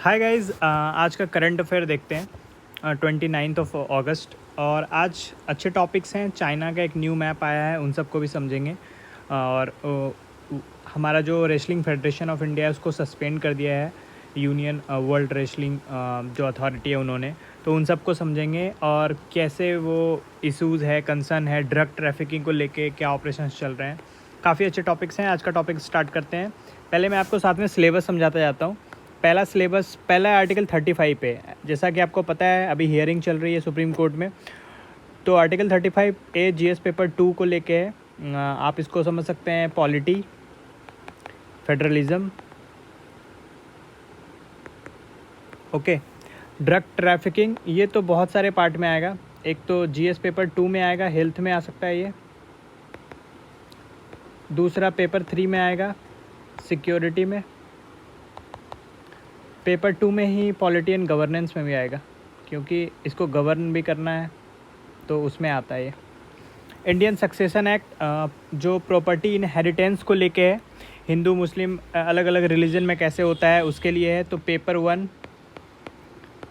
Hi guys, आज का current affair देखते हैं 29 ऑफ अगस्त। और आज अच्छे टॉपिक्स हैं। चाइना का एक न्यू मैप आया है, उन सबको भी समझेंगे। और हमारा जो रेसलिंग फेडरेशन ऑफ इंडिया है उसको सस्पेंड कर दिया है, यूनियन वर्ल्ड रेसलिंग जो अथॉरिटी है उन्होंने, तो उन सबको समझेंगे। और कैसे वो इश्यूज़ है, कंसर्न है, ड्रग ट्रैफिकिंग को लेके क्या ऑपरेशंस चल रहे हैं। काफ़ी अच्छे टॉपिक्स हैं। आज का टॉपिक स्टार्ट करते हैं। पहले मैं आपको साथ में सिलेबस समझाता जाता हूँ। पहला सिलेबस, पहला आर्टिकल 35 पे। जैसा कि आपको पता है अभी हियरिंग चल रही है सुप्रीम कोर्ट में, तो आर्टिकल 35 ए जीएस पेपर 2 को लेके है। आप इसको समझ सकते हैं polity, federalism, okay, drug trafficking. ये तो बहुत सारे पार्ट में आएगा। एक तो जीएस पेपर 2 में आएगा, हेल्थ में आ सकता है ये। दूसरा पेपर 3 में आएगा, सिक्योरिटी में। पेपर 2 में ही पॉलिटी एंड गवर्नेंस में भी आएगा, क्योंकि इसको गवर्न भी करना है तो उसमें आता है ये। इंडियन सक्सेशन एक्ट जो प्रॉपर्टी इनहेरिटेंस को लेके है, हिंदू मुस्लिम अलग अलग रिलीजन में कैसे होता है उसके लिए है। तो paper 1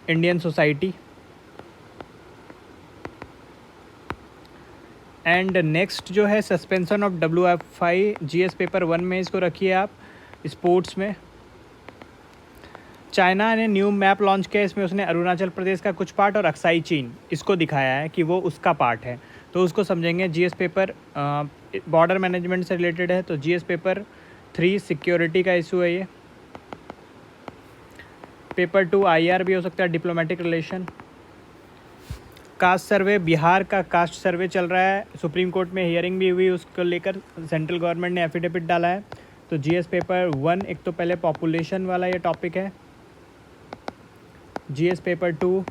Indian society. And next जो है suspension of WFI, GS paper 1 में इसको रखिए आप। स्पोर्ट्स में चाइना ने न्यू मैप लॉन्च किया, इसमें उसने अरुणाचल प्रदेश का कुछ पार्ट और अक्साई चीन इसको दिखाया है कि वो उसका पार्ट है, तो उसको समझेंगे। जीएस पेपर बॉर्डर मैनेजमेंट से रिलेटेड है, तो जीएस पेपर 3 सिक्योरिटी का इशू है ये। पेपर 2 IR भी हो सकता है, डिप्लोमेटिक रिलेशन। कास्ट सर्वे, बिहार का कास्ट सर्वे चल रहा है, सुप्रीम कोर्ट में हियरिंग भी हुई, उसको लेकर सेंट्रल गवर्नमेंट ने एफिडेविट डाला है। तो जीएस पेपर 1 एक तो पहले पॉपुलेशन वाला ये टॉपिक है। जीएस पेपर 2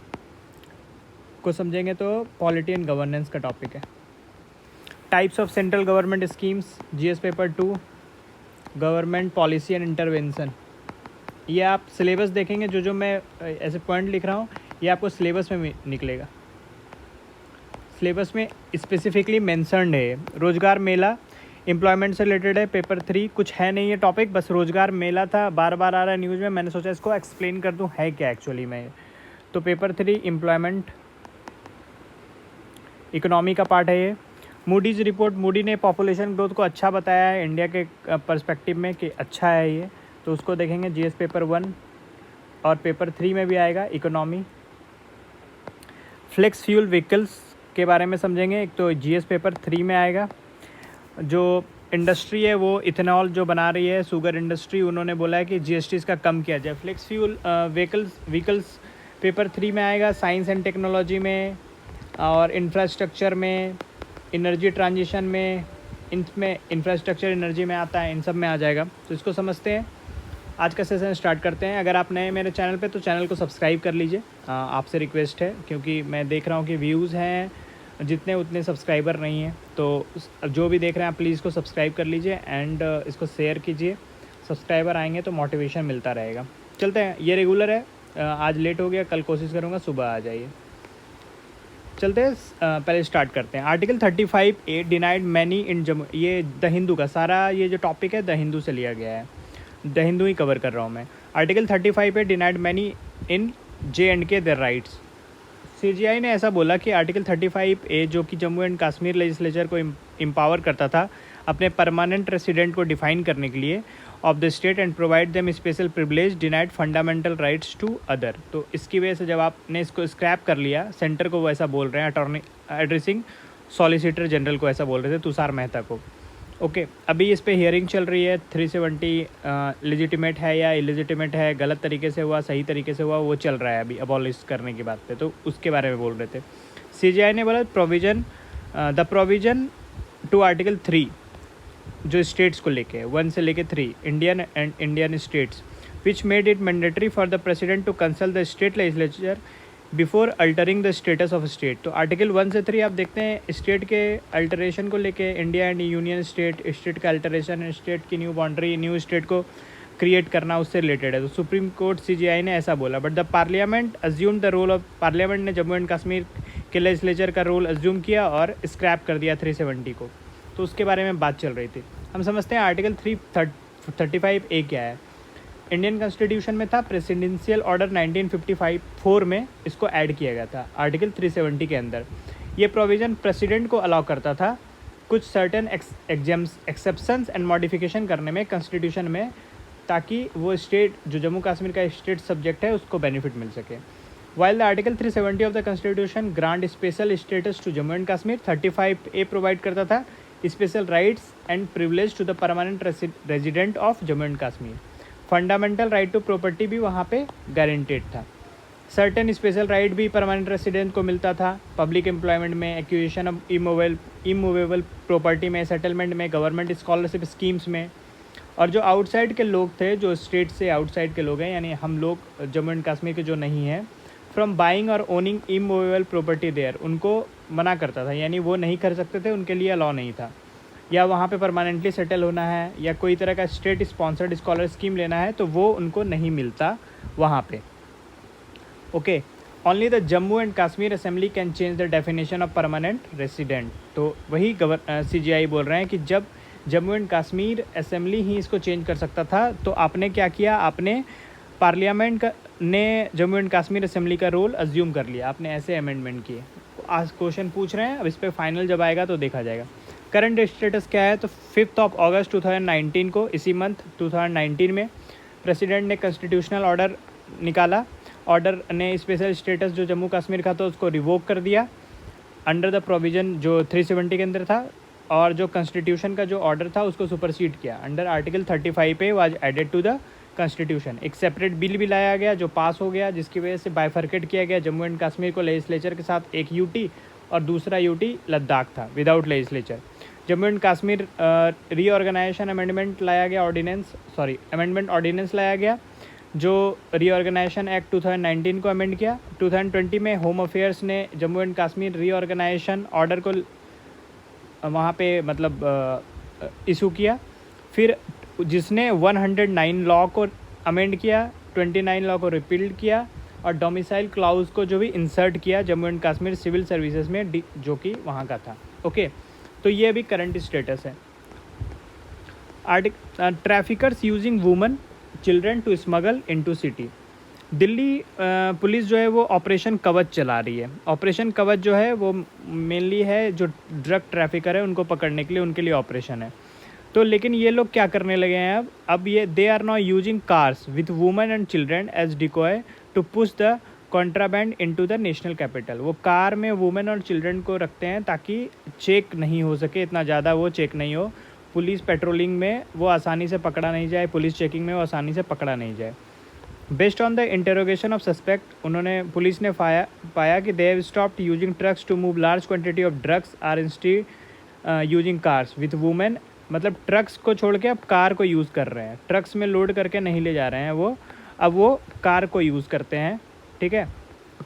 को समझेंगे तो पॉलिटी एंड गवर्नेंस का टॉपिक है। Types of central government schemes, GS paper 2, government policy and intervention. ये आप सिलेबस देखेंगे, जो मैं ऐसे पॉइंट लिख रहा हूँ ये आपको सिलेबस में निकलेगा। सिलेबस में स्पेसिफिकली मेंशन्ड है। रोजगार मेला एम्प्लॉयमेंट से रिलेटेड है। पेपर 3 कुछ है नहीं ये टॉपिक, बस रोजगार मेला था, बार बार आ रहा है न्यूज़ में, मैंने सोचा इसको एक्सप्लेन कर दूं है क्या एक्चुअली में। तो पेपर 3 एम्प्लॉयमेंट, इकोनॉमी का पार्ट है ये। मूडीज़ रिपोर्ट, मूडी ने पॉपुलेशन ग्रोथ को अच्छा बताया है इंडिया के पर्सपेक्टिव में कि अच्छा है ये, तो उसको देखेंगे जीएस पेपर 1 और पेपर 3 में भी आएगा इकोनॉमी। फ्लेक्स फ्यूल व्हीकल्स के बारे में समझेंगे, एक तो जीएस पेपर 3 में आएगा। जो इंडस्ट्री है वो इथेनॉल जो बना रही है, शुगर इंडस्ट्री, उन्होंने बोला है कि जीएसटी इसका कम किया जाए। फ्लेक्स फ्यूल व्हीकल्स पेपर 3 में आएगा। साइंस एंड टेक्नोलॉजी में और इंफ्रास्ट्रक्चर में, एनर्जी ट्रांजिशन में, इनमें इंफ्रास्ट्रक्चर एनर्जी में आता है, इन सब में आ जाएगा, तो इसको समझते हैं। आज का सेशन स्टार्ट करते हैं। अगर आप नए मेरे चैनल पे तो चैनल को सब्सक्राइब कर लीजिए, आपसे रिक्वेस्ट है, क्योंकि मैं देख रहा हूँ कि व्यूज़ हैं जितने उतने सब्सक्राइबर नहीं हैं, तो जो भी देख रहे हैं आप प्लीज़ को सब्सक्राइब कर लीजिए एंड इसको शेयर कीजिए। सब्सक्राइबर आएंगे तो मोटिवेशन मिलता रहेगा। चलते हैं, ये रेगुलर है, आज लेट हो गया, कल कोशिश करूँगा सुबह आ जाइए। चलते हैं, पहले स्टार्ट करते हैं। Article 35A denied many in Jammu, ये द हिंदू का सारा ये जो टॉपिक है द हिंदू से लिया गया है, द हिंदू ही कवर कर रहा हूँ मैं। Article 35 denied many in J&K their rights. CGI ने ऐसा बोला कि आर्टिकल 35A जो कि जम्मू एंड कश्मीर लेजिस्लेचर को एम्पावर करता था अपने परमानेंट रेसिडेंट को डिफाइन करने के लिए of the state and provide them special privilege denied fundamental rights to other. तो इसकी वजह से जब आपने इसको स्क्रैप कर लिया, सेंटर को वो ऐसा बोल रहे हैं, अटॉर्नी एड्रेसिंग सॉलिसिटर जनरल को ऐसा बोल रहे थे, तुषार मेहता को। ओके, अभी इस पे हियरिंग चल रही है। 370 लेजिटिमेट है या इलेजिटिमेट है, गलत तरीके से हुआ, सही तरीके से हुआ, वो चल रहा है अभी अबॉलिश करने की बात पे, तो उसके बारे में बोल रहे थे। CGI ने बोला provision, the provision to article 3 जो स्टेट्स को लेके 1 से लेके 3 Indian and Indian states which made it mandatory for the president to consult the state legislature before altering the status of state. तो आर्टिकल 1 से 3 आप देखते हैं स्टेट के अल्टरेशन को लेके, इंडिया एंड यूनियन स्टेट का अल्टरेशन, स्टेट की न्यू बाउंड्री, न्यू स्टेट को क्रिएट करना, उससे रिलेटेड है। तो सुप्रीम कोर्ट CGI ने ऐसा बोला, but the parliament assume the role of, parliament ने जम्मू एंड कश्मीर के लेजिस्लेचर का रोल अज्यूम किया और स्क्रैप कर दिया 370 को, तो उसके बारे में बात चल रही थी। हम समझते हैं आर्टिकल 35A क्या है। इंडियन कॉन्स्टिट्यूशन में था, प्रेसिडेंशियल ऑर्डर 1954 में इसको ऐड किया गया था आर्टिकल 370 के अंदर। ये प्रोविज़न प्रेसिडेंट को अलाउ करता था कुछ सर्टेन एक्सेप्शंस एंड मॉडिफिकेशन करने में कॉन्स्टिट्यूशन में, ताकि वो स्टेट जो जम्मू कश्मीर का स्टेट सब्जेक्ट है उसको बेनिफिट मिल सके। While the article 370 of the constitution grant special status to Jammu and Kashmir, 35A provide करता था special rights and privilege to the permanent resident of Jammu and Kashmir. Fundamental right to property भी वहाँ पे गारंटेड था। सर्टेन स्पेशल राइट भी permanent resident को मिलता था, पब्लिक एम्प्लॉयमेंट में, एक्विजिशन ऑफ इमूवेबल प्रॉपर्टी में, सेटलमेंट में, गवर्नमेंट स्कॉलरशिप स्कीम्स में। और जो आउटसाइड के लोग थे, जो स्टेट से आउटसाइड के लोग हैं, यानी हम लोग जम्मू एंड कश्मीर के जो नहीं हैं, फ्रॉम बाइंग और ओनिंग इमूवेबल प्रॉपर्टी देयर, उनको मना करता था, यानी वो नहीं कर सकते थे, उनके लिए अलाउ नहीं था। या वहाँ पे परमानेंटली सेटल होना है या कोई तरह का स्टेट स्पॉन्सर्ड स्कॉलर स्कीम लेना है तो वो उनको नहीं मिलता वहाँ पे। Okay, only the Jammu and Kashmir assembly can change the definition of permanent resident. तो वही CGI बोल रहे हैं कि जब जम्मू एंड कश्मीर असेंबली ही इसको चेंज कर सकता था, तो आपने क्या किया, आपने पार्लियामेंट ने जम्मू एंड कश्मीर असेंबली का रोल अज्यूम कर लिया, आपने ऐसे अमेंडमेंट किए। आज क्वेश्चन पूछ रहे हैं, अब इस पर फाइनल जब आएगा तो देखा जाएगा। करंट स्टेटस क्या है, तो 5 अगस्त 2019 को, इसी मंथ 2019 में प्रेसिडेंट ने कॉन्स्टिट्यूशनल ऑर्डर निकाला। ऑर्डर ने स्पेशल स्टेटस जो जम्मू कश्मीर का था उसको रिवोक कर दिया अंडर द प्रोविज़न जो 370 के अंदर था, और जो कॉन्स्टिट्यूशन का जो ऑर्डर था उसको सुपरसीड किया under article 35A was added to the constitution. एक सेपरेट बिल भी लाया गया जो पास हो गया, जिसकी वजह से बाइफर्केट किया गया जम्मू एंड कश्मीर को लेजिस्लेचर के साथ, एक UT और दूसरा UT लद्दाख था without legislature. Jammu and Kashmir reorganisation amendment लाया गया, अमेंडमेंट ऑर्डिनेंस लाया गया जो रीऑर्गेनाइजेशन एक्ट 2019 को अमेंड किया। 2020 में होम अफेयर्स ने Jammu and Kashmir reorganisation order को वहाँ पे मतलब इशू किया। फिर जिसने 109 लॉ को अमेंड किया, 29 लॉ को रिपील्ड किया, और डोमिसाइल क्लाउज को जो भी इंसर्ट किया Jammu and Kashmir civil services में, जो कि वहाँ का था। ओके, तो ये अभी करंट स्टेटस है। Traffickers using women children to smuggle into city. Delhi police जो है वो ऑपरेशन कवच चला रही है। ऑपरेशन कवच जो है वो मेनली है जो ड्रग ट्रैफिकर है उनको पकड़ने के लिए, उनके लिए ऑपरेशन है। तो लेकिन ये लोग क्या करने लगे हैं अब ये they are now using cars with women and children as decoy to push the contraband into the national capital. वो कार में वुमेन और चिल्ड्रन को रखते हैं ताकि चेक नहीं हो सके, इतना ज़्यादा वो चेक नहीं हो, पुलिस पेट्रोलिंग में वो आसानी से पकड़ा नहीं जाए, पुलिस चेकिंग में वो आसानी से पकड़ा नहीं जाए। Based on the interrogation of suspect, उन्होंने पुलिस ने पाया कि they have stopped using trucks to move large quantity of drugs are instead using cars with women. मतलब ट्रक्स को छोड़ के अब कार को यूज़ कर रहे हैं, ट्रक्स में लोड करके नहीं ले जा रहे हैं वो, अब वो कार को यूज़ करते हैं। ठीक है,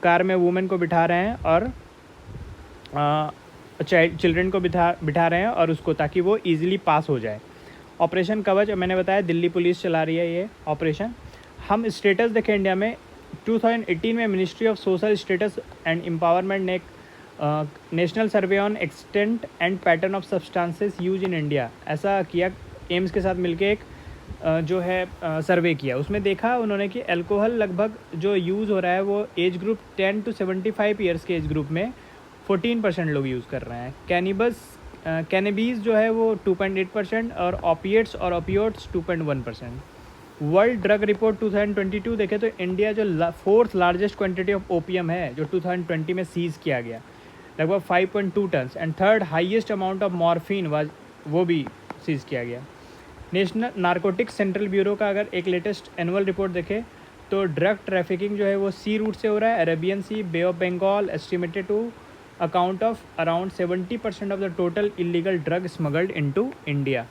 कार में वुमेन को बिठा रहे हैं और चिल्ड्रन को बिठा रहे हैं और उसको, ताकि वो ईजिली पास हो जाए। ऑपरेशन कवच मैंने बताया दिल्ली पुलिस चला रही है ये ऑपरेशन। हम स्टेटस देखें इंडिया में 2018 में ministry of social status and empowerment ने national survey on extent and pattern of substances use in India ऐसा किया, एम्स के साथ मिलके एक जो है सर्वे किया। उसमें देखा उन्होंने कि अल्कोहल लगभग जो यूज़ हो रहा है वो एज ग्रुप 10 to 75 ईयर्स के एज ग्रुप में 14% लोग यूज़ कर रहे हैं। कैनबीज जो है वो 2.8% और ऑपिएट्स और ऑपियोट्स 2.1%। वर्ल्ड ड्रग रिपोर्ट 2022 देखें तो इंडिया जो 4th largest quantity of OPM है जो 2020 में सीज़ किया गया लगभग 5.2 ton, and 3rd highest amount of morphine वो भी सीज़ किया गया। नेशनल नारकोटिक्स सेंट्रल ब्यूरो का अगर एक लेटेस्ट एनुअल रिपोर्ट देखें तो ड्रग ट्रैफिकिंग जो है वो सी रूट से हो रहा है, Arabian Sea, Bay of Bengal, estimated to account of around 70% of the total illegal drug smuggled into India.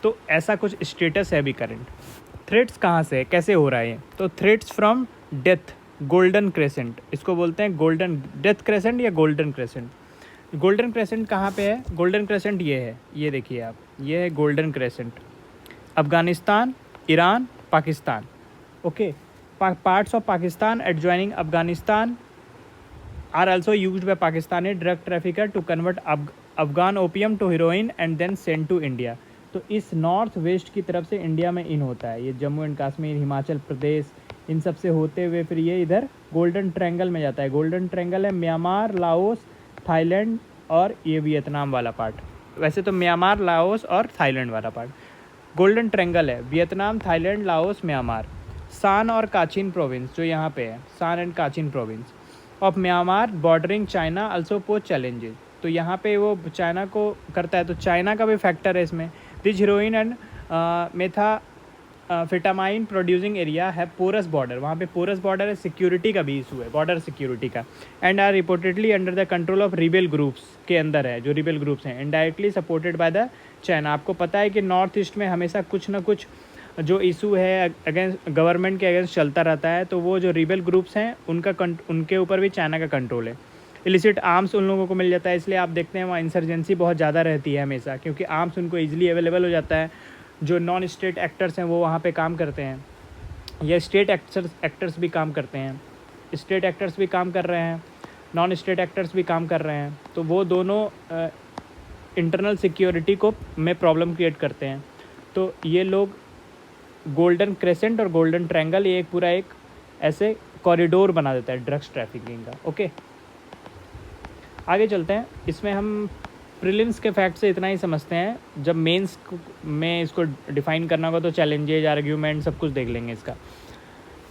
तो ऐसा कुछ स्टेटस है अभी करंट। थ्रेट्स कहाँ से कैसे हो रहा है, तो threats from death, golden crescent, इसको बोलते हैं गोल्डन डेथ क्रेसेंट या गोल्डन क्रेसेंट। गोल्डन क्रेसेंट कहाँ पे है, गोल्डन क्रेसेंट ये है, ये देखिए आप, ये है Golden Crescent, Afghanistan, Iran, Pakistan. Okay, parts of Pakistan adjoining Afghanistan are also used by Pakistani drug trafficker to convert Afghan opium to heroin and then send to India. तो तो इस नॉर्थ वेस्ट की तरफ से इंडिया में इन होता है, ये जम्मू एंड कश्मीर, हिमाचल प्रदेश, इन सब से होते हुए फिर ये इधर गोल्डन ट्रायंगल में जाता है। गोल्डन ट्रायंगल है म्यांमार, लाओस, थाईलैंड और ये वियतनाम वाला पार्ट। वैसे तो म्यांमार, लाओस और थाईलैंड वाला पार्ट गोल्डन ट्रायंगल है, वियतनाम, थाईलैंड, लाओस, म्यांमार। सान और काचिन प्रोविंस जो यहाँ पे है, सान and काचिन province of Myanmar bordering China also pose challenges. तो यहाँ पे वो चाइना को करता है, तो चाइना का भी फैक्टर है इसमें। This heroin and methamphetamine producing area है पोरस बॉर्डर, वहाँ पे पोरस बॉर्डर है, सिक्योरिटी का भी इशू है, बॉर्डर सिक्योरिटी का। And are reportedly under the control of rebel groups के अंदर है, जो रिबेल ग्रुप्स हैं, indirectly supported by the China. आपको पता है कि नॉर्थ ईस्ट में हमेशा कुछ ना कुछ जो इशू है अगेंस्ट गवर्नमेंट के अगेंस्ट चलता रहता है, तो वो जो रिबेल ग्रुप्स हैं उनके ऊपर भी चाइना का कंट्रोल है। इलिसिट आर्म्स उन लोगों को मिल जाता है, इसलिए आप देखते हैं वहाँ इंसर्जेंसी बहुत ज़्यादा रहती है हमेशा, क्योंकि आर्म्स उनको ईजिली अवेलेबल हो जाता है। जो नॉन स्टेट एक्टर्स हैं वो वहाँ पे काम करते हैं, या स्टेट एक्टर्स भी काम करते हैं, स्टेट एक्टर्स भी काम कर रहे हैं, नॉन स्टेट एक्टर्स भी काम कर रहे हैं, तो वो दोनों इंटरनल सिक्योरिटी को में प्रॉब्लम क्रिएट करते हैं। तो ये लोग गोल्डन क्रेसेंट और गोल्डन ट्रायंगल, ये एक पूरा एक ऐसे कॉरिडोर बना देता है ड्रग्स ट्रैफिकिंग का। ओके, आगे चलते हैं। इसमें हम प्रीलिम्स के फैक्ट से इतना ही समझते हैं, जब मेंस में इसको डिफाइन करना होगा तो चैलेंजेज, आर्ग्यूमेंट सब कुछ देख लेंगे इसका।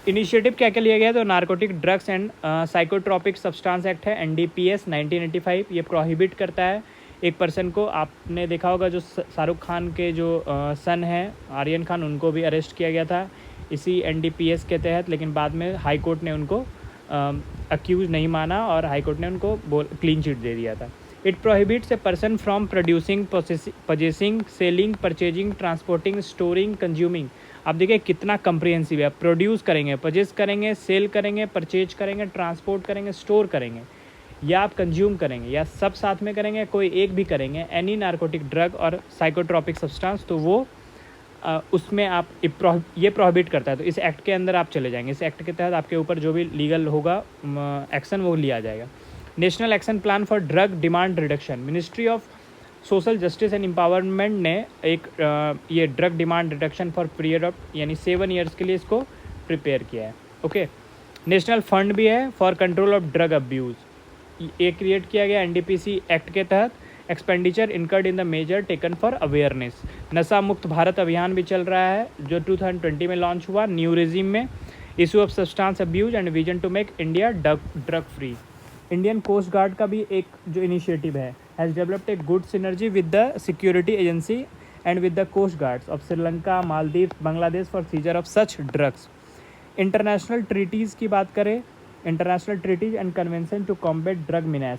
इनिशिएटिव क्या क्या लिया गया, तो narcotic drugs and psychotropic substance act है, NDPS 1985, ये प्रोहिबिट करता है एक पर्सन को। आपने देखा होगा जो शाहरुख खान के जो सन हैं आर्यन खान, उनको भी अरेस्ट किया गया था इसी NDPS के तहत, लेकिन बाद में हाई कोर्ट ने उनको अक्यूज़ नहीं माना और हाई कोर्ट ने उनको क्लीन चिट दे दिया था। It prohibits a person from producing, possessing, selling, purchasing, transporting, storing, consuming. आप देखिए कितना कम्प्रिहेंसिव है। प्रोड्यूस करेंगे, परचेज करेंगे, सेल करेंगे, परचेज करेंगे, ट्रांसपोर्ट करेंगे, स्टोर करेंगे, या आप कंज्यूम करेंगे, या सब साथ में करेंगे, कोई एक भी करेंगे, एनी नारकोटिक ड्रग और साइकोट्रॉपिक सब्सटेंस, तो वो उसमें आप ये प्रोहिबिट करता है। तो इस एक्ट के अंदर आप चले जाएंगे, इस एक्ट के तहत आपके ऊपर जो भी लीगल होगा एक्शन वो लिया जाएगा। National action plan for drug demand reduction, ministry of social justice and empowerment ने एक ये drug demand reduction for period of यानी 7 ईयर्स के लिए इसको प्रिपेयर किया है। ओके, नेशनल फंड भी है for control of drug abuse, ये क्रिएट किया गया NDPC एक्ट के तहत। Expenditure incurred in the major taken for awareness, Nasha Mukt Bharat अभियान भी चल रहा है जो 2020 में लॉन्च हुआ न्यू रेजिम में। Issue of substance abuse and vision to make India drug free. Indian coast guard का भी एक जो इनिशिएटिव है, has developed a good synergy with the security agency and with the coast guards of Sri Lanka, Maldives, Bangladesh for seizure of such drugs. International treaties की बात करें, international treaties and convention to combat drug menace,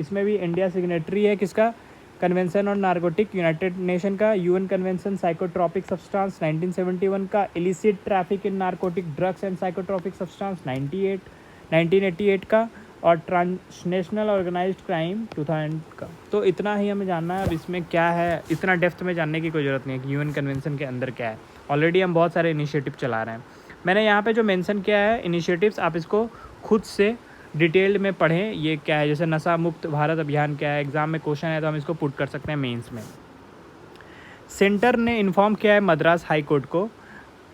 इसमें भी India signatory है किसका, convention on narcotic United nation का, UN convention psychotropic substance 1971 का, illicit traffic in narcotic drugs and psychotropic substance 1988 का, और ट्रांसनेशनल ऑर्गेनाइज्ड क्राइम 2000 का। तो इतना ही हमें जानना है। अब इसमें क्या है, इतना डेप्थ में जानने की कोई ज़रूरत नहीं है कि UN कन्वेंशन के अंदर क्या है। ऑलरेडी हम बहुत सारे इनिशिएटिव चला रहे हैं। मैंने यहाँ पे जो मेंशन किया है इनिशिएटिव्स, आप इसको खुद से डिटेल्ड में पढ़ें ये क्या है। जैसे नशा मुक्त भारत अभियान क्या है, एग्ज़ाम में क्वेश्चन है तो हम इसको पुट कर सकते हैं मेंस में। सेंटर ने इन्फॉर्म किया है मद्रास हाई कोर्ट को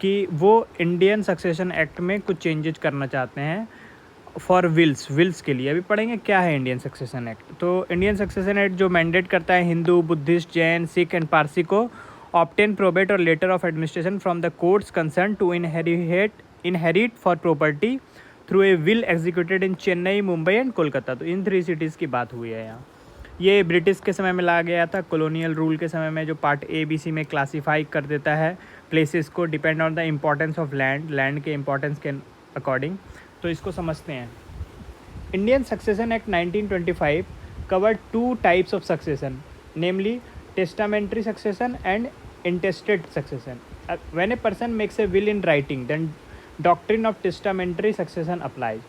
कि वो इंडियन सक्सेशन एक्ट में कुछ चेंजेस करना चाहते हैं फॉर विल्स के लिए। अभी पढ़ेंगे क्या है इंडियन सक्सेशन एक्ट। तो इंडियन सक्सेशन एक्ट जो मैंडेट करता है हिंदू, बुद्धिस्ट, जैन, सिख एंड पारसी को ऑब्टेन प्रोबेट और letter of administration from the courts concern to inherit for property through a will executed in Chennai, Mumbai and Kolkata. तो इन 3 सिटीज़ की बात हुई है यहाँ। ये ब्रिटिश के समय में लाया गया था, कॉलोनियल रूल के समय में, जो पार्ट ABC में क्लासीफाई कर देता है प्लेसेस को depend on the importance of land के इम्पोर्टेंस के अकॉर्डिंग। तो इसको समझते हैं। Indian succession act 1925 covered 2 types of succession, namely testamentary succession and intestate succession. When a person makes a will in writing then doctrine of testamentary succession applies.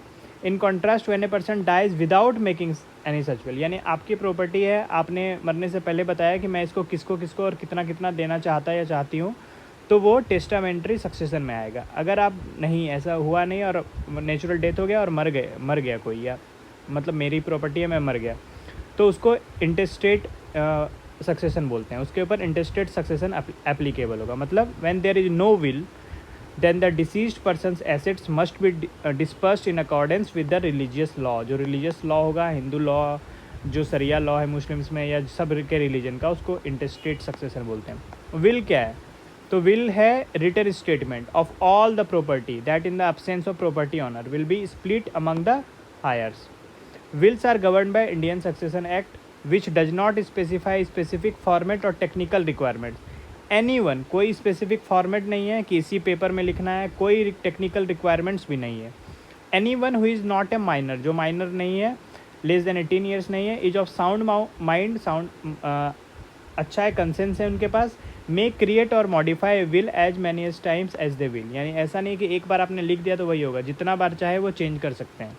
In contrast, when a person dies without making any such will, यानी आपकी property है, आपने मरने से पहले बताया कि मैं इसको किसको किसको और कितना कितना देना चाहता या चाहती हूँ, तो वो टेस्टामेंट्री सक्सेशन में आएगा। अगर आप नहीं, ऐसा हुआ नहीं और नेचुरल डेथ हो गया और मर गया कोई, या मतलब मेरी प्रॉपर्टी है मैं मर गया, तो उसको इंटेस्टेट सक्सेशन बोलते हैं, उसके ऊपर इंटरस्टेट सक्सेशन एप्लीकेबल होगा। मतलब when there is no will then the deceased person's assets must be dispersed in accordance with the religious law. जो रिलीजियस लॉ होगा, हिंदू लॉ, जो सरिया लॉ है मुस्लिम्स में या सब के रिलीजन का, उसको इंटरस्टेट सक्सेशन बोलते हैं। विल क्या है? तो विल है written statement of all the property that in the absence of property owner will be split among the heirs. Wills are governed by Indian Succession Act, which does not specify specific format और technical requirements. Anyone, कोई specific format नहीं है कि इसी paper में लिखना है, कोई technical requirements भी नहीं है। Anyone who is not a minor, जो minor नहीं है, less than 18 years नहीं है, is of sound mind, अच्छा है, कंसेंस है उनके पास, मे क्रिएट और modify will as many as times as they will. यानी ऐसा नहीं कि एक बार आपने लिख दिया तो वही होगा, जितना बार चाहे वो चेंज कर सकते हैं।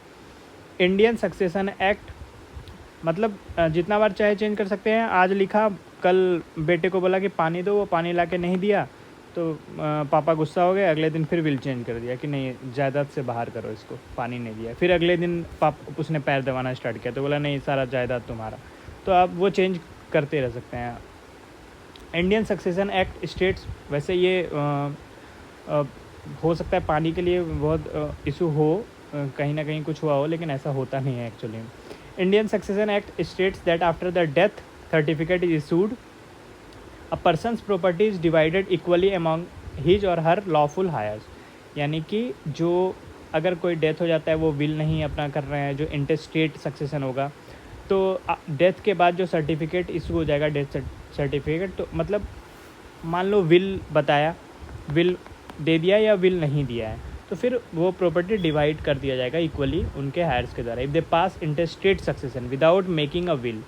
इंडियन सक्सेशन एक्ट मतलब जितना बार चाहे चेंज कर सकते हैं। आज लिखा, कल बेटे को बोला कि पानी दो, वो पानी ला के नहीं दिया तो पापा गुस्सा हो गए, अगले दिन फिर विल चेंज कर दिया कि नहीं जायदाद से बाहर करो इसको, पानी नहीं दिया। फिर अगले दिन उसने पैर दबाना स्टार्ट किया तो बोला नहीं सारा जायदाद तुम्हारा। तो आप वो चेंज करते रह सकते हैं। इंडियन सक्सेशन एक्ट स्टेट्स, वैसे ये हो सकता है पानी के लिए बहुत इशू हो, कहीं ना कहीं कुछ हुआ हो, लेकिन ऐसा होता नहीं है actually. Indian succession act states that after the death certificate is issued a person's property is divided equally among his और हर लॉफुल हायर्स। यानी कि जो अगर कोई डेथ हो जाता है, वो विल नहीं अपना कर रहे हैं, जो इंटरस्टेट सक्सेशन होगा, तो डेथ के बाद जो सर्टिफिकेट इशू हो जाएगा, डेथ सर्टिफिकेट, तो मतलब मान लो विल बताया, विल दे दिया या विल नहीं दिया है, तो फिर वो प्रॉपर्टी डिवाइड कर दिया जाएगा इक्वली उनके हायर्स के द्वारा। If they pass interstate succession without making a will,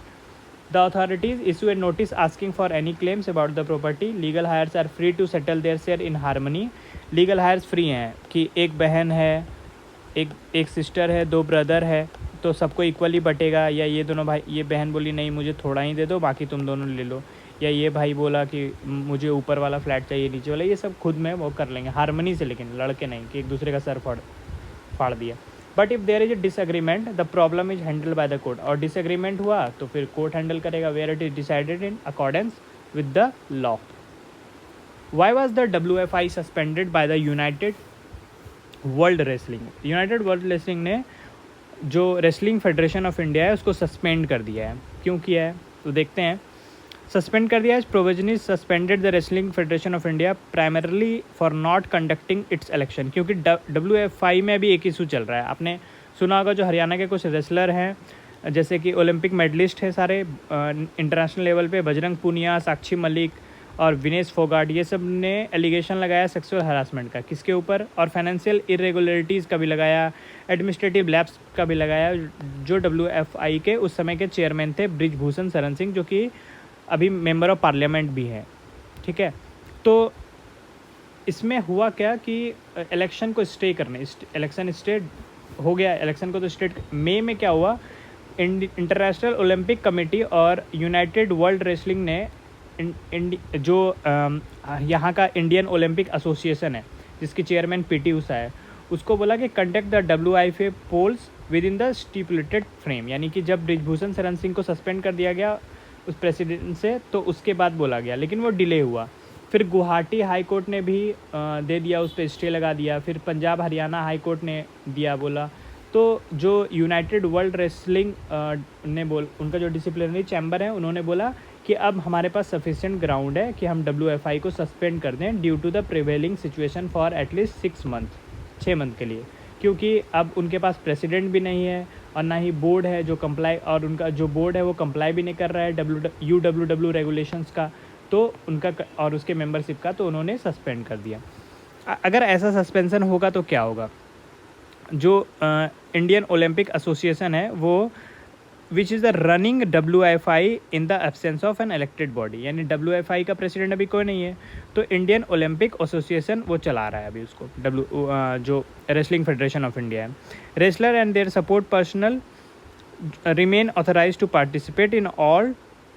the authorities issue a notice asking for any claims about the property. Legal heirs are free to settle their share in harmony. Legal heirs free हैं कि एक बहन है, एक sister है, 2 brother है, तो सबको इक्वली बटेगा, या ये दोनों भाई, ये बहन बोली नहीं मुझे थोड़ा ही दे दो बाकी तुम दोनों ले लो, या ये भाई बोला कि मुझे ऊपर वाला फ्लैट चाहिए नीचे वाला, ये सब खुद में वो कर लेंगे हारमोनी से, लेकिन लड़के नहीं कि एक दूसरे का सर फाड़ दिया। But if there is a disagreement the problem is handle by the court. और डिसएग्रीमेंट हुआ तो फिर कोर्ट हैंडल करेगा, where it is decided in accordance with the law. Why was the WFI suspended by the United World Wrestling? United World Wrestling ने जो Wrestling Federation of India है उसको suspend कर दिया है। क्यों किया है तो देखते हैं। सस्पेंड कर दिया है, provisionally suspended the wrestling Federation of India primarily for not conducting it's election. क्योंकि WFI में भी एक इशू चल रहा है, आपने सुना होगा, जो हरियाणा के कुछ रेसलर हैं जैसे कि ओलंपिक मेडलिस्ट हैं सारे इंटरनेशनल लेवल पे, बजरंग पूनिया, साक्षी मलिक और विनेश फोगाट, ये सब ने एलिगेशन लगाया सेक्सुअल हरासमेंट का। किसके ऊपर? और फाइनेंशियल इरेगुलरिटीज़ का भी लगाया, एडमिनिस्ट्रेटिव लैप्स का भी लगाया। जो WFI के उस समय के चेयरमैन थे ब्रिजभूषण शरण सिंह, जो कि अभी मेंबर ऑफ पार्लियामेंट भी है। ठीक है, तो इसमें हुआ क्या कि इलेक्शन को स्टे करने, इलेक्शन स्टे हो गया, इलेक्शन को तो स्टेट मई में क्या हुआ, इंटरनेशनल ओलंपिक कमेटी और यूनाइटेड वर्ल्ड रेसलिंग ने जो यहाँ का इंडियन ओलंपिक एसोसिएशन है जिसकी चेयरमैन PT उषा है, उसको बोला कि conduct the WIFA polls within the stipulated frame. यानी कि जब ब्रिजभूषण शरण सिंह को सस्पेंड कर दिया गया उस प्रेसिडेंट से, तो उसके बाद बोला गया, लेकिन वो डिले हुआ। फिर गुवाहाटी हाई कोर्ट ने भी दे दिया, उस पर स्टे लगा दिया। फिर पंजाब हरियाणा हाई कोर्ट ने दिया, बोला। तो जो यूनाइटेड वर्ल्ड रेसलिंग ने उनका जो डिसिप्लिनरी चैम्बर है, उन्होंने बोला कि अब हमारे पास सफिशिएंट ग्राउंड है कि हम WFI को सस्पेंड कर दें due to the prevailing situation for at least 6 month के लिए। क्योंकि अब उनके पास प्रेसिडेंट भी नहीं है और ना ही बोर्ड है जो कंप्लाई, और उनका जो बोर्ड है वो कंप्लाई भी नहीं कर रहा है UWW रेगुलेशंस का, तो उनका और उसके मेंबरशिप का, तो उन्होंने सस्पेंड कर दिया। अगर ऐसा सस्पेंशन होगा तो क्या होगा? जो इंडियन ओलंपिक एसोसिएशन है वो which is the running WFI in the absence of an elected body, यानी WFI का प्रेसिडेंट अभी कोई नहीं है, तो इंडियन ओलंपिक एसोसिएशन वो चला रहा है अभी उसको, जो रेसलिंग फेडरेशन ऑफ इंडिया है। Wrestler and their support personal remain authorise to participate in all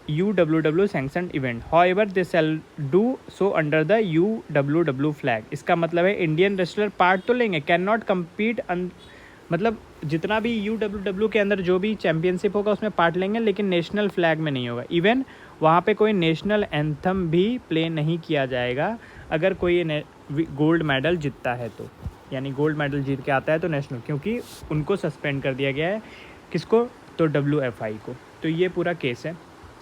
UWW sanctioned event, however they shall do so under the UWW flag. इसका मतलब है इंडियन रेसलर पार्ट तो लेंगे, कैन नॉट कम्पीट, मतलब जितना भी UWW के अंदर जो भी चैम्पियनशिप होगा उसमें पार्ट लेंगे, लेकिन नेशनल फ्लैग में नहीं होगा। इवन वहाँ पे कोई नेशनल एंथम भी प्ले नहीं किया जाएगा अगर कोई गोल्ड मेडल जीतता है तो, यानी गोल्ड मेडल जीत के आता है तो नेशनल, क्योंकि उनको सस्पेंड कर दिया गया है। किसको? तो WFI को। तो ये पूरा केस है,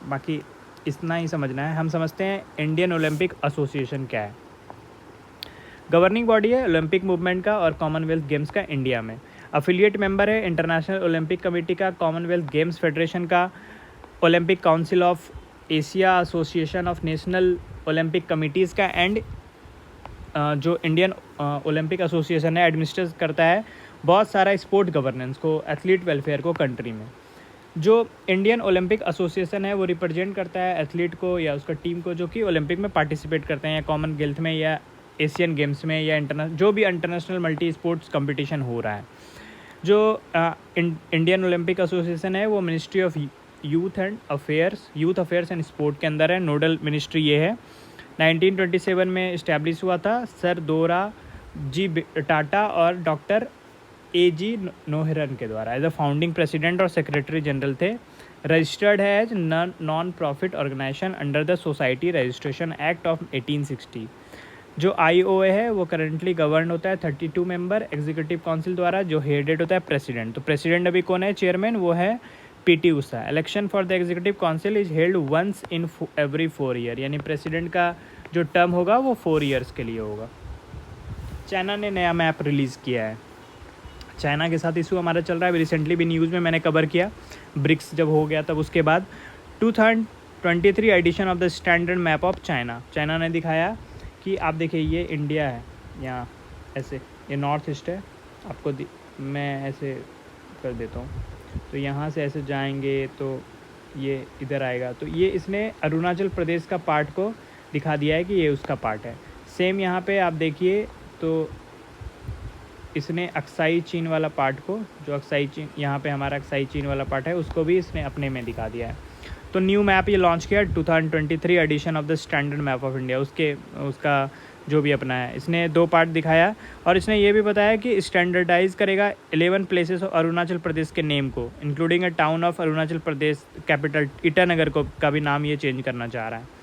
बाकी इतना ही समझना है। हम समझते हैं इंडियन ओलंपिक एसोसिएशन क्या है। गवर्निंग बॉडी है ओलंपिक मूवमेंट का और कॉमनवेल्थ गेम्स का इंडिया में। अफिलिएट मेंबर है इंटरनेशनल ओलंपिक कमेटी का, कॉमनवेल्थ गेम्स फेडरेशन का, Olympic council of Asia, association of national Olympic committees का, एंड जो इंडियन ओलंपिक एसोसिएशन है एडमिनिस्ट्रेट करता है बहुत सारा स्पोर्ट गवर्नेंस को, एथलीट वेलफेयर को कंट्री में। जो इंडियन ओलंपिक एसोसिएशन है वो रिप्रेजेंट करता है एथलीट को या उसका टीम को जो कि ओलंपिक में पार्टिसिपेट करते हैं, या कॉमनवेल्थ में या एशियन गेम्स में या जो भी इंटरनेशनल मल्टी स्पोर्ट्स कंपटीशन हो रहा है। जो इंडियन ओलंपिक एसोसिएशन है वो ministry of youth affairs and sport के अंदर है। नोडल मिनिस्ट्री ये है। 1927 में इस्टेब्लिश हुआ था सर दोरा जी टाटा और डॉक्टर AG नोहरन के द्वारा एज अ फाउंडिंग प्रेसिडेंट और सेक्रेटरी जनरल थे। रजिस्टर्ड है as non profit organisation under the Society Registration Act of 1860। जो IOA है वो करंटली गवर्न होता है 32 मेंबर एग्जीक्यूटिव काउंसिल द्वारा, जो हेडेड होता है प्रेसिडेंट। तो प्रेसिडेंट अभी कौन है? चेयरमैन वो है PT Usha. Election for the executive council is held once in every 4 year, यानी प्रेसिडेंट का जो टर्म होगा वो 4 ईयर्स के लिए होगा। चाइना ने नया मैप रिलीज़ किया है। चाइना के साथ इशू हमारा चल रहा है, रिसेंटली भी न्यूज़ में मैंने कवर किया, ब्रिक्स जब हो गया तब उसके बाद 2023 edition of the standard map of China ने दिखाया कि आप देखिए ये इंडिया है, यहाँ ऐसे ये नॉर्थ ईस्ट है, आपको मैं ऐसे कर देता हूँ, तो यहाँ से ऐसे जाएंगे तो ये इधर आएगा, तो ये इसने अरुणाचल प्रदेश का पार्ट को दिखा दिया है कि ये उसका पार्ट है। सेम यहाँ पे आप देखिए तो इसने अक्साई चीन वाला पार्ट को, जो अक्साई चीन यहाँ पे हमारा अक्साई चीन वाला पार्ट है, उसको भी इसने अपने में दिखा दिया है। तो न्यू मैप ये लॉन्च किया 2023 edition of the standard map of India, उसका जो भी अपना है इसने 2 पार्ट दिखाया, और इसने ये भी बताया कि स्टैंडर्डाइज करेगा 11 प्लेसेस ऑफ अरुणाचल प्रदेश के नेम को, including a town of Arunachal Pradesh capital Itanagar को का भी नाम ये चेंज करना चाह रहा है।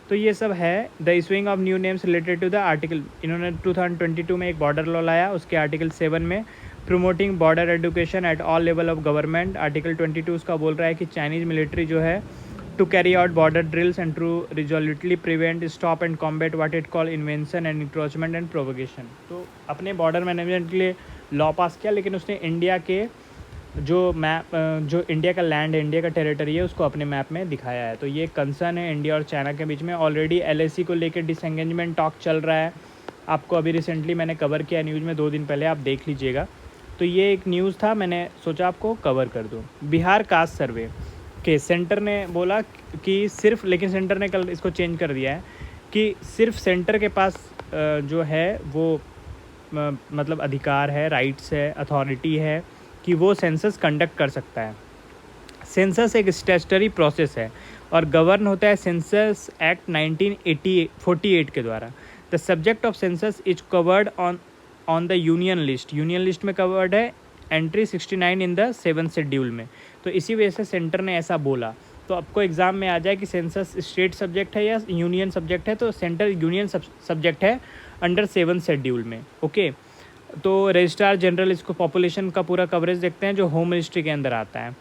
तो ये सब है। The issuing of new names related to the article, इन्होंने 2022 में एक बॉर्डर लॉ लाया, उसके आर्टिकल 7 में promoting border education at all level of government. Article 22 उसका बोल रहा है कि चाइनीज़ मिलिट्री जो है to carry out border drills and to resolutely prevent stop and combat what it call invention and encroachment and provocation. तो अपने border management के लिए लॉ पास किया, लेकिन उसने इंडिया के जो इंडिया का लैंड है, इंडिया का टेरिटरी है, उसको अपने मैप में दिखाया है। तो ये कंसर्न है इंडिया और चाइना के बीच में। ऑलरेडी LAC को लेकर डिसएंगेजमेंट टॉक चल रहा है, आपको अभी रिसेंटली मैंने कवर किया न्यूज़ में 2 दिन पहले, आप देख लीजिएगा। तो ये एक न्यूज़ था, मैंने सोचा आपको कवर कर दूँ। बिहार कास्ट सर्वे के सेंटर ने बोला कि सिर्फ, लेकिन सेंटर ने कल इसको चेंज कर दिया है कि सिर्फ सेंटर के पास जो है वो मतलब अधिकार है, राइट्स है, अथॉरिटी है कि वो सेंसस कंडक्ट कर सकता है। सेंसस एक स्टैट्यूटरी प्रोसेस है और गवर्न होता है सेंसस एक्ट 1948 के द्वारा। The subject of census is covered on the union list में कवर्ड है entry 69 in the 7th schedule में। तो इसी वजह से सेंटर ने ऐसा बोला। तो आपको एग्ज़ाम में आ जाए कि सेंसस स्टेट सब्जेक्ट है या यूनियन सब्जेक्ट है, तो सेंटर यूनियन सब्जेक्ट है अंडर 7th शेड्यूल में। ओके, तो रजिस्ट्रार जनरल इसको पॉपुलेशन का पूरा कवरेज देखते हैं जो होम मिनिस्ट्री के अंदर आता है।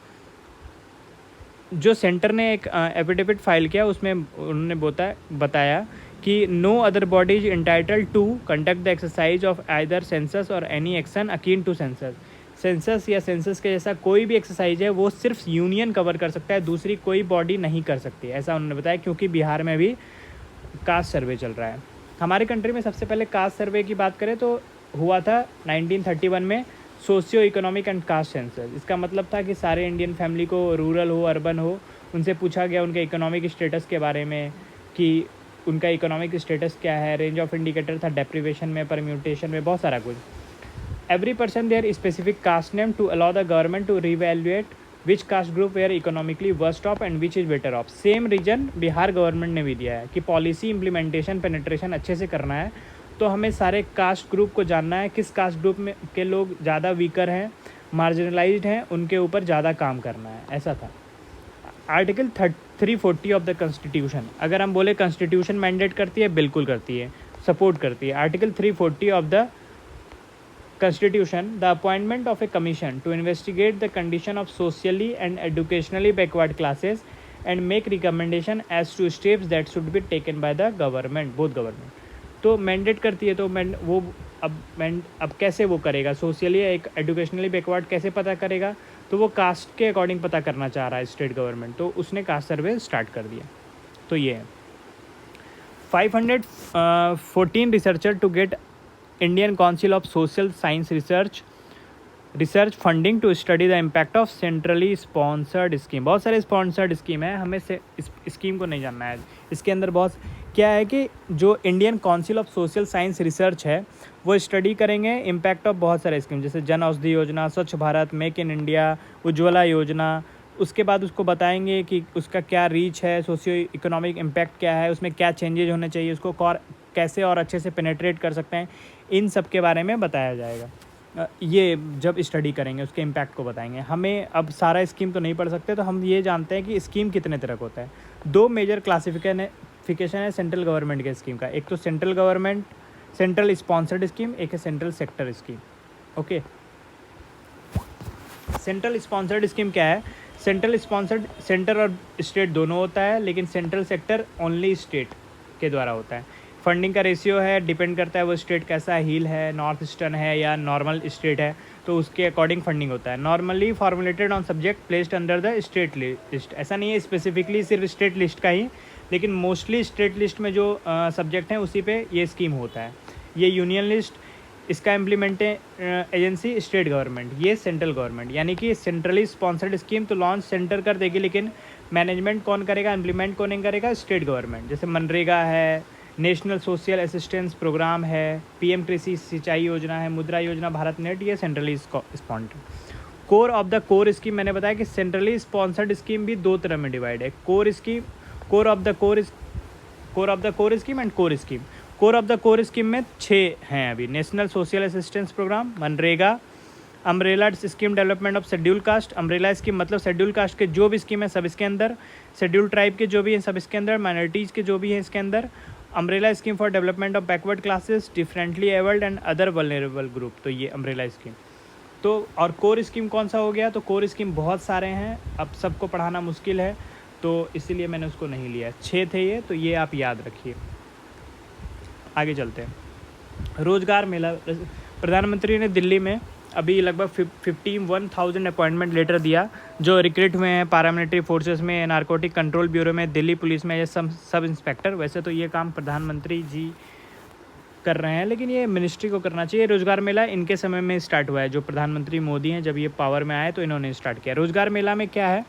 जो सेंटर ने एक एफिडेविट फाइल किया उसमें उन्होंने बताया कि no other body is entitled to conduct the exercise of either census और any action akin to census. Census या सेंसस के जैसा कोई भी एक्सरसाइज है वो सिर्फ यूनियन कवर कर सकता है, दूसरी कोई बॉडी नहीं कर सकती, ऐसा उन्होंने बताया। क्योंकि बिहार में भी कास्ट सर्वे चल रहा है। हमारी कंट्री में सबसे पहले कास्ट सर्वे की बात करें तो हुआ था 1931 में socio economic and caste census. इसका मतलब था कि सारे इंडियन फैमिली को, रूरल हो अर्बन हो, उनसे पूछा गया उनके इकोनॉमिक स्टेटस के बारे में कि उनका इकोनॉमिक स्टेटस क्या है। रेंज ऑफ इंडिकेटर था डेप्रीवेशन में, परम्यूटेशन में, बहुत सारा कुछ। Every person there specific caste name to allow the government to revaluate which caste group were economically worst off and which is better off. Same reason Bihar government ने भी दिया है कि पॉलिसी इंप्लीमेंटेशन पेनिट्रेशन अच्छे से करना है, तो हमें सारे कास्ट ग्रुप को जानना है, किस कास्ट ग्रुप में के लोग ज़्यादा वीकर हैं, मार्जिनलाइज्ड हैं, उनके ऊपर ज़्यादा काम करना है, ऐसा था। आर्टिकल 340 ऑफ द कॉन्स्टिट्यूशन, अगर हम बोले कॉन्स्टिट्यूशन मैंडेट करती है, बिल्कुल करती है, सपोर्ट करती है। Article 340 of the Constitution, the appointment of a commission to investigate the condition of socially and educationally backward classes and make recommendation as to steps that should be taken by the government, both government। तो mandate करती है, तो वो अब कैसे वो करेगा, socially एक एजुकेशनली बैकवर्ड कैसे पता करेगा, तो वो कास्ट के अकॉर्डिंग पता करना चाह रहा है स्टेट गवर्नमेंट, तो उसने कास्ट सर्वे स्टार्ट कर दिया। तो ये है 514 researcher to get Indian Council of Social Science Research funding to study the impact of centrally sponsored scheme. बहुत सारे स्पॉन्सर्ड स्कीम है, हमें से इस स्कीम को नहीं जानना है। इसके अंदर बहुत क्या है कि जो Indian Council of Social Science research है वो स्टडी करेंगे इम्पैक्ट ऑफ बहुत सारे स्कीम, जैसे जन औषधि योजना, स्वच्छ Bharat, make in India, Ujjwala योजना। उसके बाद उसको बताएंगे कि उसका क्या रीच है, सोशियो इकोनॉमिक इम्पैक्ट क्या है, उसमें क्या चेंजेज होने चाहिए, उसको कैसे और अच्छे से पेनेट्रेट कर सकते हैं, इन सब के बारे में बताया जाएगा। ये जब स्टडी करेंगे उसके इम्पैक्ट को बताएंगे। हमें अब सारा स्कीम तो नहीं पढ़ सकते, तो हम ये जानते हैं कि स्कीम कितने तरह का होता है। 2 मेजर क्लासिफिकेशन है सेंट्रल गवर्नमेंट के स्कीम का, एक तो सेंट्रल स्पॉन्सर्ड स्कीम, एक है central sector scheme. Okay, central sponsored scheme क्या है? सेंट्रल स्पॉन्सर्ड सेंटर और स्टेट दोनों होता है, लेकिन सेंट्रल सेक्टर ओनली स्टेट के द्वारा होता है। फंडिंग का रेशियो है, डिपेंड करता है वो स्टेट कैसा हिल है, नॉर्थ ईस्टर्न है या नॉर्मल स्टेट है, तो उसके अकॉर्डिंग फंडिंग होता है। Normally formulated on subject placed under the state list. ऐसा नहीं है स्पेसिफिकली सिर्फ स्टेट लिस्ट का ही, लेकिन मोस्टली स्टेट लिस्ट में जो सब्जेक्ट हैं उसी पे ये स्कीम होता है। ये यूनियन लिस्ट, इसका इम्प्लीमेंट एजेंसी स्टेट गवर्नमेंट, ये सेंट्रल गवर्नमेंट। यानी कि सेंट्रली स्पॉन्सर्ड स्कीम तो लॉन्च सेंटर कर देगी, लेकिन मैनेजमेंट कौन करेगा, इम्प्लीमेंट कौन नहीं करेगा? State government. जैसे मनरेगा है, नेशनल सोशल असिस्टेंस प्रोग्राम है, पीएम कृषि सिंचाई योजना है, मुद्रा योजना, भारत नेट, ये centrally sponsored. Core of the core scheme, मैंने बताया कि सेंट्रली स्पॉन्सर्ड स्कीम भी 2 तरह में डिवाइड है, core of the core scheme and core scheme. Core of the core scheme में 6 हैं अभी, national social assistance programme, MNREGA, umbrella scheme development of scheduled caste. Umbrella scheme मतलब शेड्यूल कास्ट के जो भी स्कीम है सब इसके अंदर, शेड्यूल ट्राइब के जो भी हैं सब इसके अंदर, माइनॉरिटीज़ के जो भी हैं इसके अंदर। Umbrella scheme for development of backward classes, differently abled and other vulnerable group, तो ये अम्ब्रेला स्कीम। तो और कोर स्कीम कौन सा हो गया? तो कोर स्कीम बहुत सारे हैं, अब सबको पढ़ाना मुश्किल है, तो इसीलिए मैंने उसको नहीं लिया। 6 थे ये, तो ये आप याद रखिए। आगे चलते हैं। रोज़गार मेला, प्रधानमंत्री ने दिल्ली में अभी लगभग 51,000 अपॉइंटमेंट लेटर दिया जो रिक्रूट हुए हैं पैरामिलिट्री फोर्सेस में, नारकोटिक कंट्रोल ब्यूरो में, दिल्ली पुलिस में, ये सब इंस्पेक्टर। वैसे तो ये काम प्रधानमंत्री जी कर रहे हैं, लेकिन ये मिनिस्ट्री को करना चाहिए। रोज़गार मेला इनके समय में स्टार्ट हुआ है, जो प्रधानमंत्री मोदी हैं जब ये पावर में आए तो इन्होंने स्टार्ट किया। रोज़गार मेला में क्या है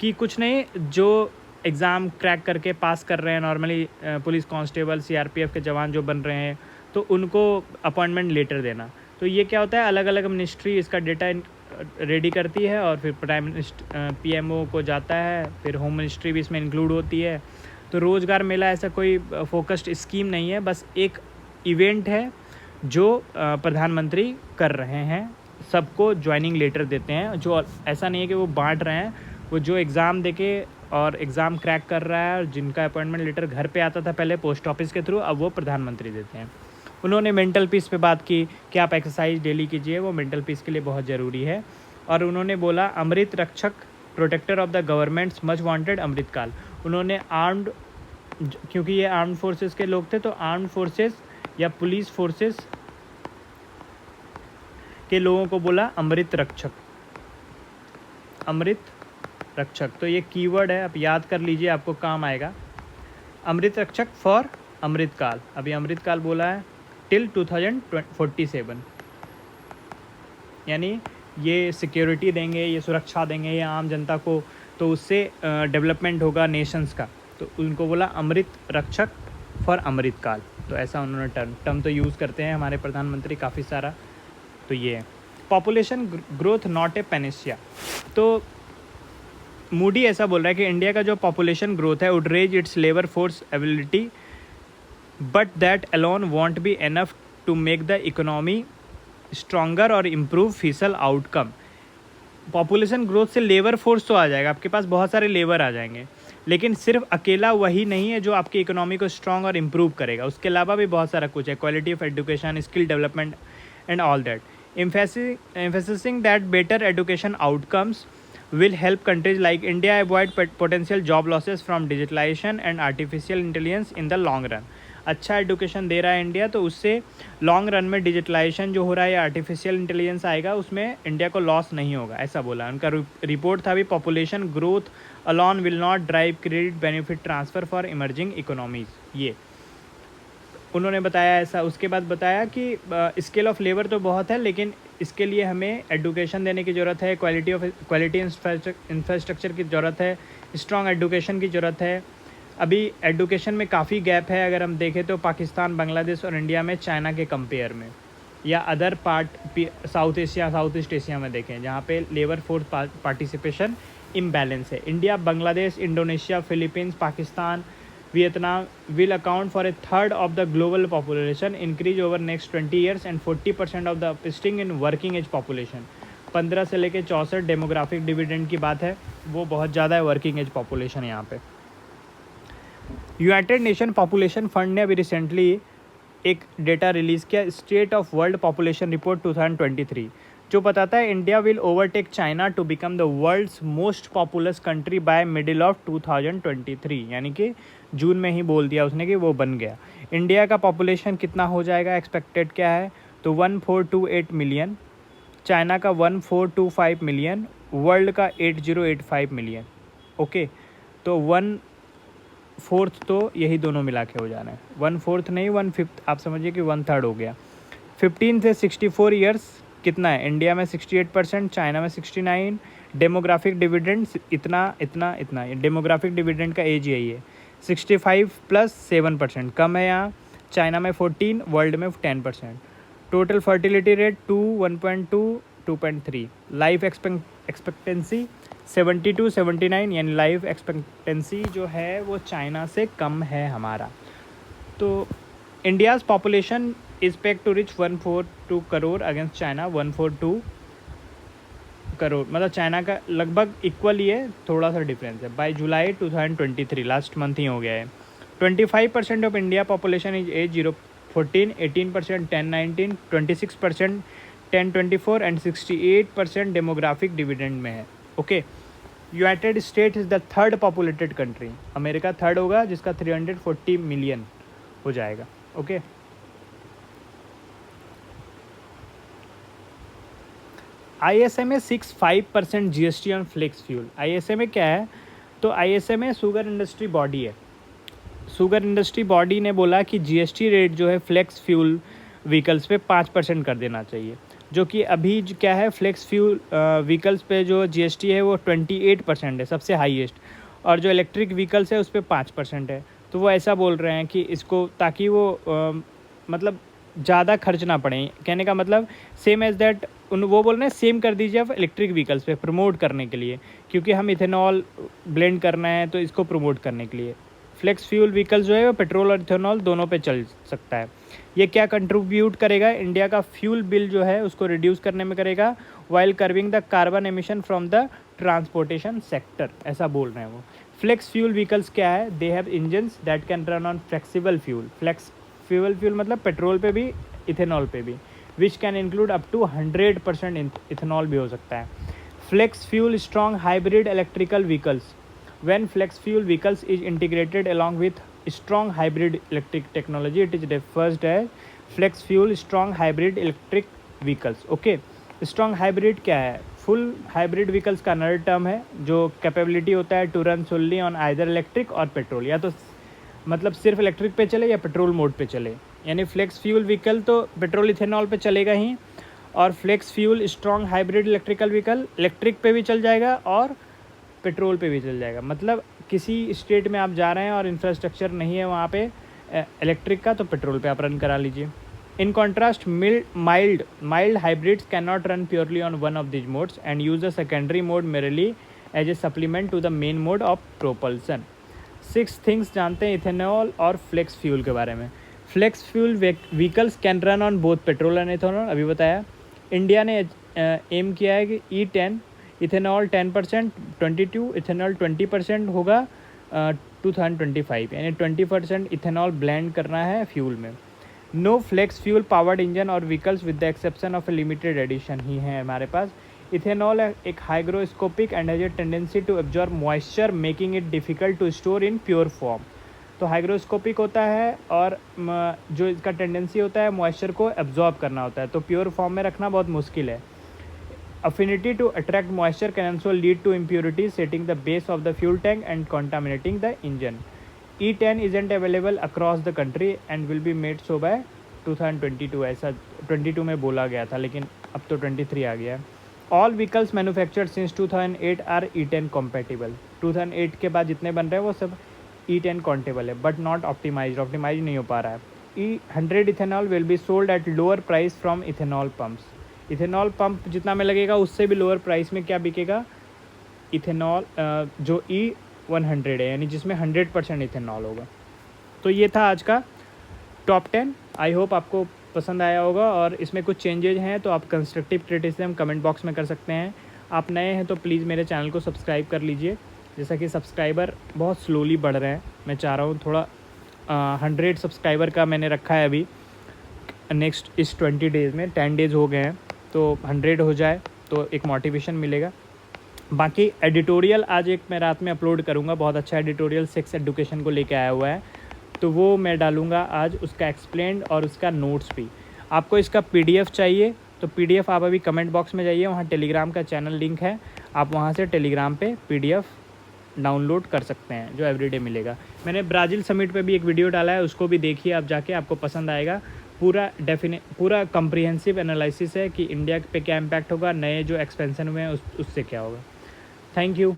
कि कुछ नहीं, जो एग्ज़ाम क्रैक करके पास कर रहे हैं नॉर्मली पुलिस कांस्टेबल, सीआरपीएफ के जवान जो बन रहे हैं, तो उनको अपॉइंटमेंट लेटर देना। तो ये क्या होता है, अलग अलग मिनिस्ट्री इसका डेटा रेडी करती है और फिर पीएमओ को जाता है, फिर होम मिनिस्ट्री भी इसमें इंक्लूड होती है। तो रोज़गार मेला ऐसा कोई फोकस्ड स्कीम नहीं है, बस एक इवेंट है जो प्रधानमंत्री कर रहे हैं, सबको ज्वाइनिंग लेटर देते हैं। जो ऐसा नहीं है कि वो बांट रहे हैं, वो जो एग्ज़ाम देके और एग्ज़ाम क्रैक कर रहा है और जिनका अपॉइंटमेंट लेटर घर पे आता था पहले पोस्ट ऑफिस के थ्रू, अब वो प्रधानमंत्री देते हैं। उन्होंने मेंटल पीस पे बात की कि आप एक्सरसाइज डेली कीजिए, वो मेंटल पीस के लिए बहुत ज़रूरी है। और उन्होंने बोला Amrit Rakshak, protector of the governments much wanted Amritkaal. उन्होंने आर्म्ड, क्योंकि ये आर्म्ड फोर्सेस के लोग थे, तो आर्म्ड फोर्सेस या पुलिस फोर्सेस के लोगों को बोला अमृत रक्षक, अमृत रक्षक। तो ये कीवर्ड है, आप याद कर लीजिए, आपको काम आएगा। अमृत रक्षक फॉर अमृतकाल। अभी अमृतकाल बोला है टिल 2047, यानी ये सिक्योरिटी देंगे, ये सुरक्षा देंगे ये आम जनता को, तो उससे डेवलपमेंट होगा नेशंस का। तो उनको बोला अमृत रक्षक फॉर अमृतकाल। तो ऐसा उन्होंने टर्म तो यूज़ करते हैं हमारे प्रधानमंत्री काफ़ी सारा। तो ये है पॉपुलेशन ग्रोथ नॉट ए पेनिसिया। तो मूडी ऐसा बोल रहा है कि इंडिया का जो पॉपुलेशन ग्रोथ है would raise its labour force ability, but that alone won't be enough to make the economy stronger और improve physical outcome. Population growth से लेबर फोर्स तो आ जाएगा, आपके पास बहुत सारे लेबर आ जाएंगे, लेकिन सिर्फ अकेला वही नहीं है जो आपकी इकोनॉमी को स्ट्रॉन्ग और इम्प्रूव करेगा, उसके अलावा भी बहुत सारा कुछ है, quality of education, skill development and all that. Emphasizing that better education outcomes will help countries like India avoid potential job losses from digitalization and artificial intelligence in the long run. अच्छा education दे रहा है India, तो उससे long run में digitalisation जो हो रहा है या आर्टिफिशियल इंटेलिजेंस आएगा, उसमें इंडिया को लॉस नहीं होगा, ऐसा बोला उनका रिपोर्ट था भी. Population growth alone will not drive credit benefit transfer for emerging economies, ये उन्होंने बताया ऐसा. उसके बाद बताया कि स्केल ऑफ लेबर तो बहुत है, लेकिन इसके लिए हमें एडुकेशन देने की ज़रूरत है, क्वालिटी इंफ्रास्ट्रक्चर की ज़रूरत है, स्ट्रॉन्ग एडुकेशन की ज़रूरत है. अभी एडुकेशन में काफ़ी गैप है, अगर हम देखें तो पाकिस्तान, बांग्लादेश और इंडिया में चाइना के कंपेयर में, या other part south east Asia में देखें जहाँ पे लेबर फोर्स पार्टिसिपेशन इम्बैलेंस है. India, Bangladesh, Indonesia, Philippines, Pakistan, Vietnam will account for a third of the global population increase over next 20 years and 40% of the upswing in working age population. 15 से लेके 64 demographic dividend की बात है, वो बहुत ज़्यादा है वर्किंग एज पॉपुलेशन यहाँ पे. यूनाइटेड नेशन पॉपुलेशन फंड ने अभी रिसेंटली एक डेटा रिलीज़ किया, state of world population report 2023, जो बताता है India will overtake China to become the world's most populous country by middle of 2023, यानी कि जून में ही बोल दिया उसने कि वो बन गया. इंडिया का पॉपुलेशन कितना हो जाएगा, एक्सपेक्टेड क्या है, तो 1428 मिलियन, चाइना का 1425 मिलियन, वर्ल्ड का 8085 मिलियन. ओके, तो 1/4 तो यही दोनों मिला के हो जाना है, 1/4 नहीं 1/5, आप समझिए कि 1/3 हो गया. 15 से 64 ईयर्स कितना है, इंडिया में 68%, चाइना में 69. डेमोग्राफिक डिविडेंड इतना इतना इतना, डेमोग्राफिक डिविडेंड का एज यही है. 65 + 7% कम है यहाँ, चाइना में 14, वर्ल्ड में 10%. Total fertility rate 2, 1.2, 2.3. Life expectancy 72, 79, यानी लाइफ एक्सपेक्टेंसी जो है वो चाइना से कम है हमारा. तो India's population is pegged to reach 142 crore against China 142 crore, मतलब चाइना का लगभग इक्वल ही है, थोड़ा सा डिफरेंस है. बाय जुलाई 2023, लास्ट मंथ ही हो गया है. 25% of India population is age 0-14, 18% 10-19, 26% 10-24 and 68% demographic dividend में है. Okay, United State is the third populated country, America third होगा जिसका 340 मिलियन हो जाएगा. Okay, ISMA 65% GST on flex fuel. ISMA क्या है, तो ISMA शुगर इंडस्ट्री बॉडी है. शुगर इंडस्ट्री बॉडी ने बोला कि GST रेट जो है फ्लेक्स फ्यूल व्हीकल्स पे 5% कर देना चाहिए, जो कि अभी क्या है, फ्लेक्स फ्यूल व्हीकल्स पे जो GST है वो 28% है, सबसे हाईएस्ट, और जो इलेक्ट्रिक व्हीकल्स है उस पर 5% है. तो वो ऐसा बोल रहे हैं कि इसको, ताकि वो मतलब ज़्यादा खर्च ना पड़े, कहने का मतलब सेम एज़ दैट, वो बोल रहे हैं सेम कर दीजिए आप इलेक्ट्रिक व्हीकल्स पे प्रमोट करने के लिए, क्योंकि हम इथेनॉल ब्लेंड करना है तो इसको प्रमोट करने के लिए. फ्लेक्स फ्यूल व्हीकल्स जो है वो पेट्रोल और इथेनॉल दोनों पे चल सकता है. ये क्या कंट्रीब्यूट करेगा, इंडिया का फ्यूल बिल जो है उसको रिड्यूस करने में करेगा, while curving the carbon emission from the transportation sector, ऐसा बोल रहे हैं वो. फ्लेक्स फ्यूल व्हीकल्स क्या है, they have engines that can run on flexible fuel. Fuel मतलब पेट्रोल पे भी, इथेनॉल पे भी, which can include up to 100% ethanol भी हो सकता है. Flex fuel strong hybrid electrical vehicles. When flex fuel vehicles is integrated along with strong hybrid electric technology, it is referred as flex fuel strong hybrid electric vehicles. Okay, strong hybrid क्या है, full hybrid vehicles का another term है, जो capability होता है to run solely on either electric और petrol, या तो मतलब सिर्फ इलेक्ट्रिक पे चले या पेट्रोल मोड पे चले. यानी फ्लेक्स फ्यूल व्हीकल तो पेट्रोल इथेनॉल पे चलेगा ही, और flex fuel strong hybrid electrical vehicle electric पे भी चल जाएगा और पेट्रोल पे भी चल जाएगा. मतलब किसी स्टेट में आप जा रहे हैं और इंफ्रास्ट्रक्चर नहीं है वहाँ पे इलेक्ट्रिक का, तो पेट्रोल पे आप रन करा लीजिए. In contrast mild hybrids can not run purely on one of these modes and use a secondary mode merely as a supplement to the main mode of propulsion. 6 things जानते हैं ethanol और flex fuel के बारे में. Flex fuel vehicles can run on both petrol and ethanol, अभी बताया. India ने M किया है कि E10 इथेनॉल 10%, 22, इथेनॉल 20% होगा 2025, यानी 20% इथेनॉल ब्लेंड करना है फ्यूल में। No flex fuel powered engine और vehicles with the exception of a limited edition ही है हमारे पास। इथेनॉल एक hygroscopic and has a tendency to absorb moisture making it difficult to store in pure form. तो hygroscopic होता है और जो इसका टेंडेंसी होता है मॉइस्चर को एब्जॉर्ब करना होता है, तो प्योर फॉर्म में रखना बहुत मुश्किल है। Affinity to attract moisture can also lead to impurities setting the base of the fuel tank and contaminating the engine. E10 isn't available across the country and will be made so by 2022, ऐसा 22 में बोला गया था, लेकिन अब तो 23 आ गया है। All vehicles manufactured since 2008 are E10 compatible. 2008 के बाद जितने बन रहे हैं वो सब E10 compatible है, but not optimized नहीं हो पा रहा है। E100 ethanol will be sold at lower price from ethanol pumps. Ethanol pump जितना में लगेगा उससे भी लोअर प्राइस में क्या बिकेगा, इथेनॉल जो E100 है, यानी जिसमें 100% इथेनॉल होगा। तो ये था आज का टॉप 10। आई होप आपको पसंद आया होगा, और इसमें कुछ चेंजेज हैं तो आप कंस्ट्रक्टिव क्रिटिसिज्म कमेंट बॉक्स में कर सकते हैं। आप नए हैं तो प्लीज़ मेरे चैनल को सब्सक्राइब कर लीजिए, जैसा कि सब्सक्राइबर बहुत स्लोली बढ़ रहे हैं। मैं चाह रहा हूँ थोड़ा 100 सब्सक्राइबर का मैंने रखा है अभी नेक्स्ट इस 20 डेज़ में, 10 डेज़ हो गए हैं, तो 100 हो जाए तो एक मोटिवेशन मिलेगा। बाकी एडिटोरियल आज एक मैं रात में अपलोड करूँगा, बहुत अच्छा एडिटोरियल सेक्स एजुकेशन को लेके आया हुआ है, तो वो मैं डालूँगा आज, उसका एक्सप्लेन्ड और उसका नोट्स भी। आपको इसका PDF चाहिए तो PDF आप अभी कमेंट बॉक्स में जाइए, वहाँ टेलीग्राम का चैनल लिंक है, आप वहाँ से टेलीग्राम पे PDF डाउनलोड कर सकते हैं, जो एवरीडे मिलेगा। मैंने ब्राज़ील समिट पे भी एक वीडियो डाला है, उसको भी देखिए आप जाके, आपको पसंद आएगा। पूरा कम्प्रिहेंसिव एनालिसिस है कि इंडिया पे क्या इम्पैक्ट होगा, नए जो एक्सपेंशन हुए हैं उससे क्या होगा। Thank you.